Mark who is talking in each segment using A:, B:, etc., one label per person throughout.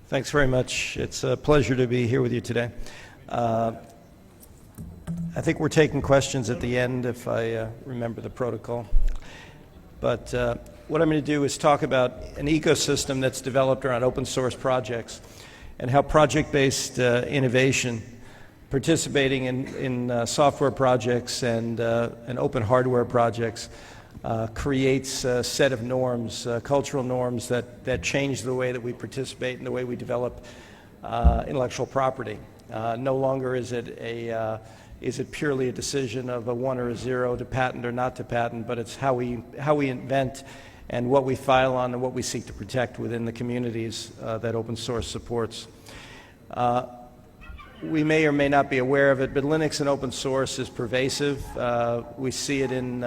A: Thanks very much. It's a pleasure to be here with you today. I think we're taking questions at the end, if I remember the protocol. But what I'm going to do is talk about an ecosystem that's developed around open source projects and how project-based innovation, participating in software projects and open hardware projects, creates a set of norms, cultural norms that change the way that we participate and the way we develop intellectual property. No longer is it purely a decision of a 1 or a 0 to patent or not to patent, but it's how we invent and what we file on and what we seek to protect within the communities that open source supports. We may or may not be aware of it, but Linux and open source is pervasive. We see it in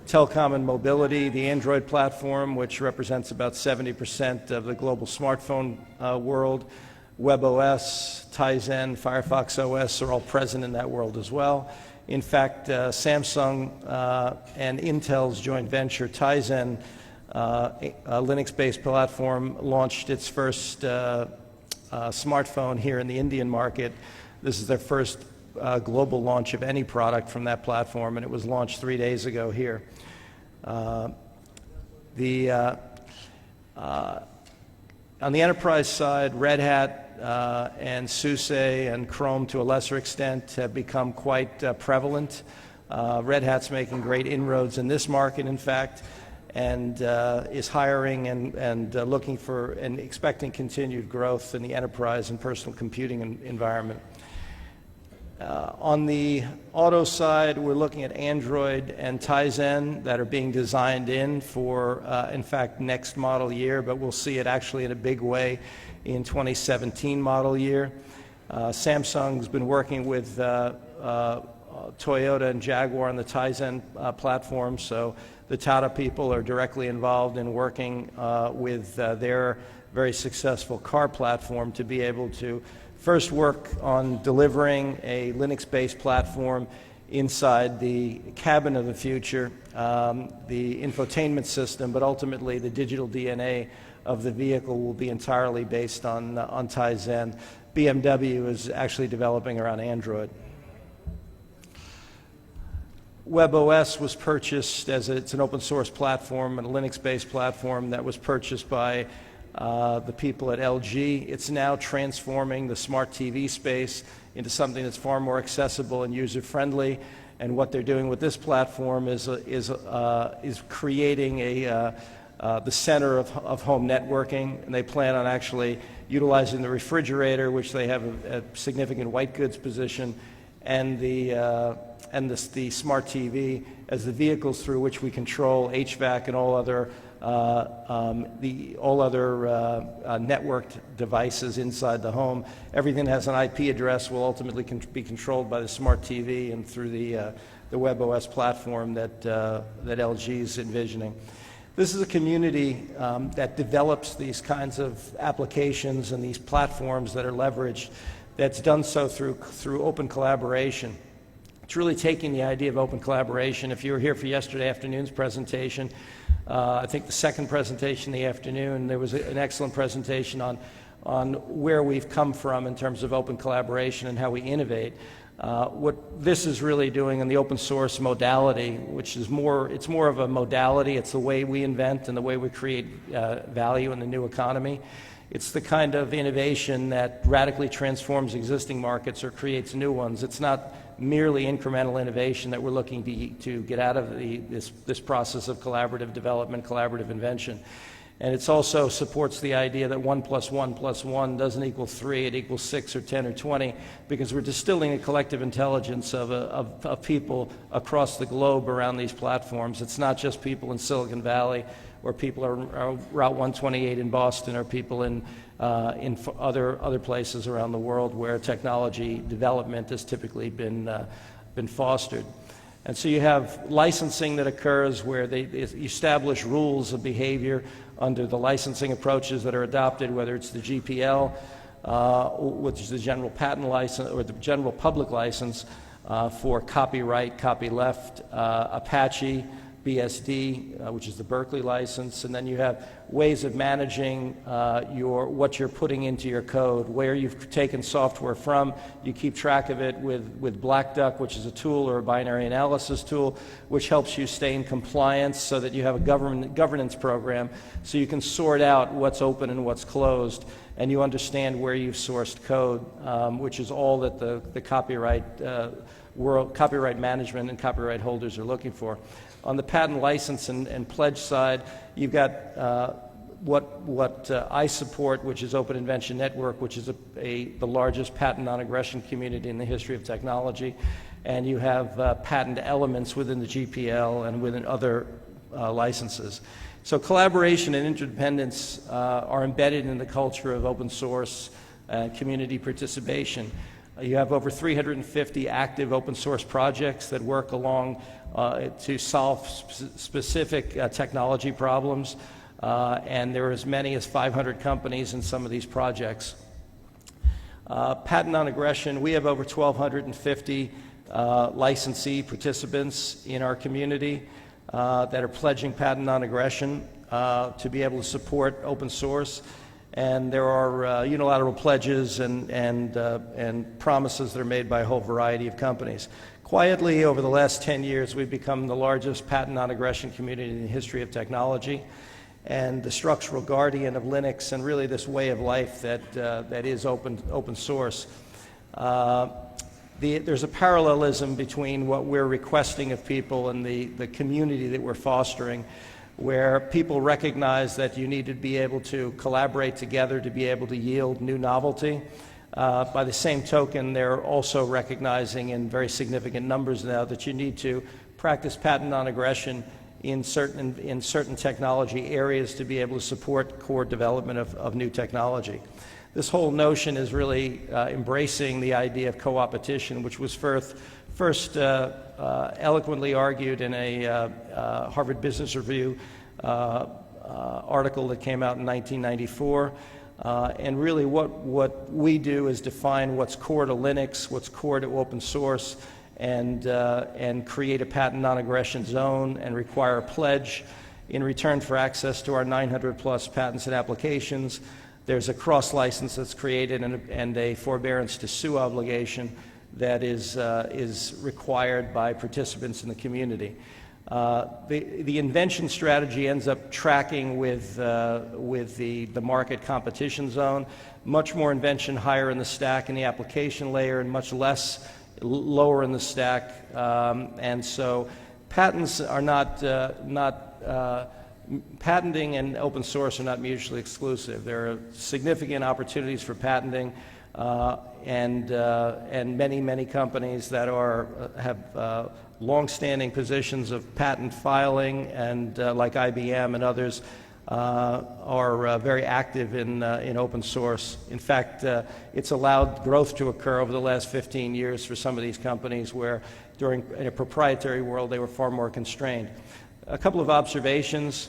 A: telecom and mobility, the Android platform, which represents about 70% of the global smartphone world. WebOS, Tizen, Firefox OS are all present in that world as well. In fact, Samsung and Intel's joint venture, Tizen, a Linux-based platform, launched its first smartphone here in the Indian market. This is their first global launch of any product from that platform, and it was launched 3 days ago here. On the enterprise side, Red Hat and SUSE and Chrome to a lesser extent have become quite prevalent. Red Hat's making great inroads in this market, in fact, and is hiring and looking for and expecting continued growth in the enterprise and personal computing environment. On the auto side, we're looking at Android and Tizen that are being designed in for, in fact, next model year, but we'll see it actually in a big way in 2017 model year. Samsung's been working with Toyota and Jaguar on the Tizen platform, so the Tata people are directly involved in working with their very successful car platform to be able to first work on delivering a Linux-based platform inside the cabin of the future, the infotainment system, but ultimately the digital DNA of the vehicle will be entirely based on Tizen. BMW is actually developing around Android. WebOS was purchased it's an open source platform and a Linux-based platform that was purchased by the people at LG. It's now transforming the smart TV space into something that's far more accessible and user-friendly. And what they're doing with this platform is creating the center of home networking. And they plan on actually utilizing the refrigerator, which they have a significant white goods position, and the smart TV as the vehicles through which we control HVAC and all other networked devices inside the home. Everything that has an IP address will ultimately be controlled by the smart TV and through the WebOS platform that LG is envisioning. This is a community that develops these kinds of applications and these platforms that are leveraged, that's done so through open collaboration. It's really taking the idea of open collaboration. If you were here for yesterday afternoon's presentation, I think the second presentation in the afternoon, there was an excellent presentation on where we've come from in terms of open collaboration and how we innovate. What this is really doing in the open source modality, which is it's more of a modality, it's the way we invent and the way we create value in the new economy. It's the kind of innovation that radically transforms existing markets or creates new ones. It's not merely incremental innovation that we're looking to get out of this process of collaborative development, collaborative invention. And it also supports the idea that 1 + 1 + 1 doesn't equal 3, it equals 6 or 10 or 20, because we're distilling a collective intelligence of people across the globe around these platforms. It's not just people in Silicon Valley or people are Route 128 in Boston or people in other places around the world where technology development has typically been fostered. And so you have licensing that occurs where they establish rules of behavior under the licensing approaches that are adopted, whether it's the GPL, which is the general patent license, or the general public license for copyright, copyleft, Apache, BSD, which is the Berkeley license, and then you have ways of managing what you're putting into your code, where you've taken software from. You keep track of it with Black Duck, which is a tool or a binary analysis tool, which helps you stay in compliance so that you have a governance program so you can sort out what's open and what's closed, and you understand where you've sourced code, which is all that the copyright management and copyright holders are looking for. On the patent license and pledge side, you've got what I support, which is Open Invention Network, which is the largest patent non-aggression community in the history of technology, and you have patent elements within the GPL and within other licenses. So collaboration and interdependence are embedded in the culture of open source community participation. You have over 350 active open source projects that work along to solve specific technology problems, and there are as many as 500 companies in some of these projects. Patent non-aggression, we have over 1,250 licensee participants in our community that are pledging patent non-aggression to be able to support open source. And there are unilateral pledges and promises that are made by a whole variety of companies. Quietly, over the last 10 years, we've become the largest patent non-aggression community in the history of technology, and the structural guardian of Linux, and really this way of life that is open source. There's a parallelism between what we're requesting of people and the community that we're fostering, where people recognize that you need to be able to collaborate together to be able to yield new novelty. By the same token, they're also recognizing in very significant numbers now that you need to practice patent non-aggression in certain technology areas to be able to support core development of new technology. This whole notion is really embracing the idea of co-opetition, which was first eloquently argued in a Harvard Business Review article that came out in 1994. And really what we do is define what's core to Linux, what's core to open source, and create a patent non-aggression zone and require a pledge in return for access to our 900 plus patents and applications. There's a cross-license that's created and a forbearance to sue obligation that is required by participants in the community. The invention strategy ends up tracking with the market competition zone. Much more invention higher in the stack in the application layer and much less lower in the stack. And so patents are patenting and open source are not mutually exclusive. There are significant opportunities for patenting, and many companies that have long-standing positions of patent filing, and like IBM and others are very active in open source. In fact, it's allowed growth to occur over the last 15 years for some of these companies where in a proprietary world they were far more constrained. A couple of observations.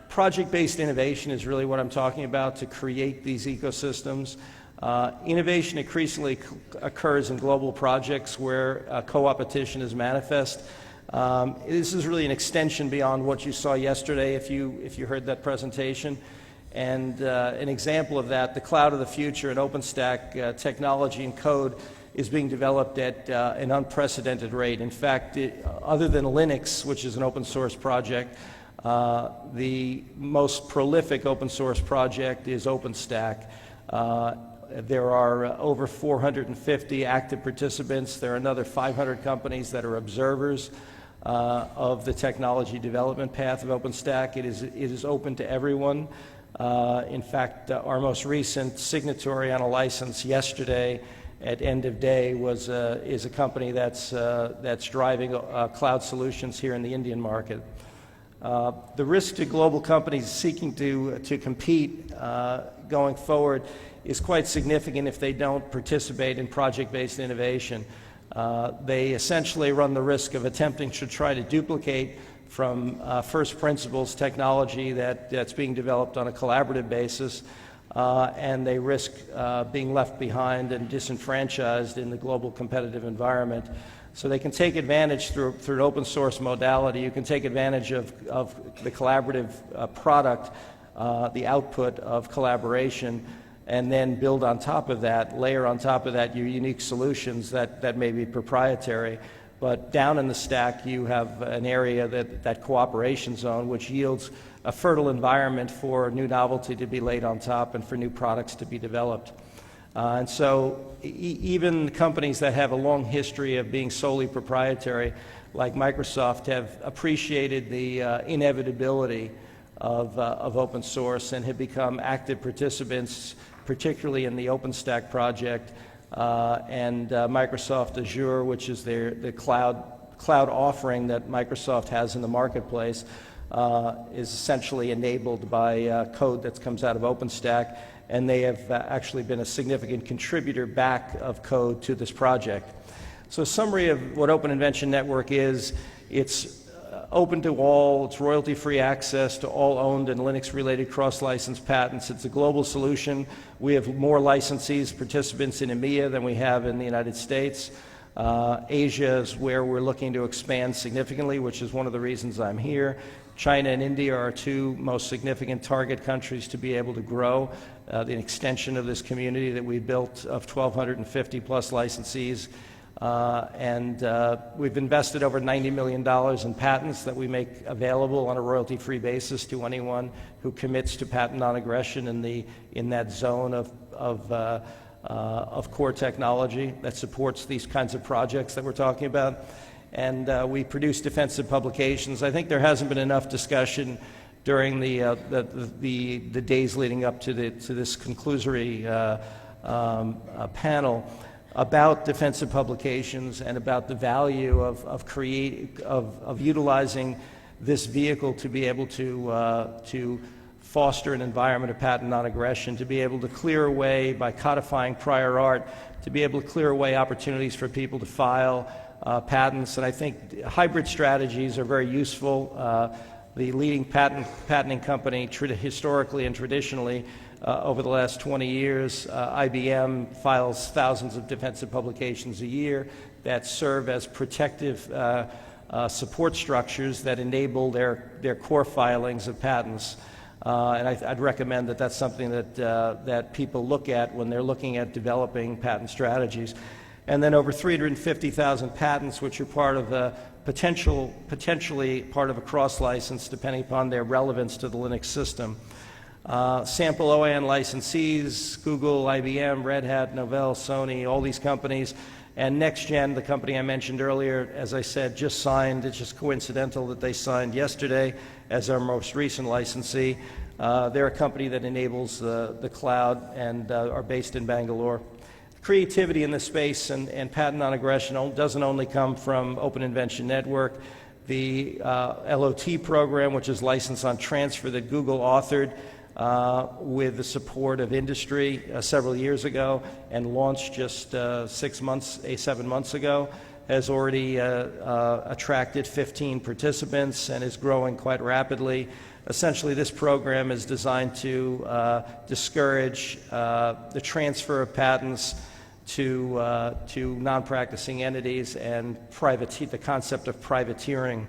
A: Project-based innovation is really what I'm talking about, to create these ecosystems. Innovation increasingly occurs in global projects where co-opetition is manifest. This is really an extension beyond what you saw yesterday if you heard that presentation. And an example of that, the cloud of the future and OpenStack technology and code is being developed at an unprecedented rate. In fact, other than Linux, which is an open source project, the most prolific open source project is OpenStack. There are over 450 active participants. There are another 500 companies that are observers of the technology development path of OpenStack. It is open to everyone. In fact, our most recent signatory on a license yesterday at end of day is a company that's driving cloud solutions here in the Indian market. The risk to global companies seeking to compete going forward is quite significant if they don't participate in project-based innovation. They essentially run the risk of attempting to try to duplicate from first principles technology that's being developed on a collaborative basis, and they risk being left behind and disenfranchised in the global competitive environment. So they can take advantage through an open source modality. You can take advantage of the collaborative product, the output of collaboration, and then build on top of that, layer on top of that your unique solutions that may be proprietary. But down in the stack, you have an area, that cooperation zone, which yields a fertile environment for new novelty to be laid on top and for new products to be developed. And so even companies that have a long history of being solely proprietary, like Microsoft, have appreciated the inevitability of open source and have become active participants, particularly in the OpenStack project and Microsoft Azure, which is the cloud offering that Microsoft has in the marketplace, is essentially enabled by code that comes out of OpenStack, and they have actually been a significant contributor back of code to this project. So a summary of what Open Invention Network is: it's open to all, it's royalty-free access to all owned and Linux-related cross-license patents. It's a global solution. We have more licensees, participants in EMEA than we have in the United States. Asia is where we're looking to expand significantly, which is one of the reasons I'm here. China and India are our two most significant target countries to be able to grow the extension of this community that we built of 1,250 plus licensees. We've invested over $90 million in patents that we make available on a royalty-free basis to anyone who commits to patent non-aggression in that zone of core technology that supports these kinds of projects that we're talking about. And we produce defensive publications. I think there hasn't been enough discussion during the days leading up to this conclusory panel about defensive publications and about the value of utilizing this vehicle to be able to foster an environment of patent non-aggression, to be able to clear away, by codifying prior art, to be able to clear away opportunities for people to file patents. And I think hybrid strategies are very useful. The leading patenting company historically and traditionally over the last 20 years, IBM files thousands of defensive publications a year that serve as protective support structures that enable their core filings of patents. And I'd recommend that that's something that people look at when they're looking at developing patent strategies. And then over 350,000 patents, which are part of the potentially part of a cross-license, depending upon their relevance to the Linux system. Sample OAN licensees: Google, IBM, Red Hat, Novell, Sony, all these companies. And NextGen, the company I mentioned earlier, as I said, just signed. It's just coincidental that they signed yesterday as our most recent licensee. They're a company that enables the cloud and are based in Bangalore. Creativity in this space and patent non-aggression doesn't only come from Open Invention Network. The LOT program, which is License on Transfer, that Google authored with the support of industry several years ago and launched just 7 months ago, has already attracted 15 participants and is growing quite rapidly. Essentially, this program is designed to discourage the transfer of patents to non-practicing entities and the concept of privateering.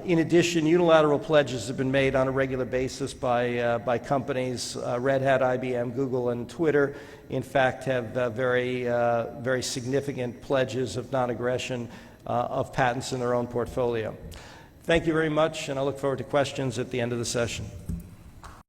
A: In addition, unilateral pledges have been made on a regular basis by companies. Red Hat, IBM, Google, and Twitter, in fact, have very significant pledges of non-aggression of patents in their own portfolio. Thank you very much, and I look forward to questions at the end of the session.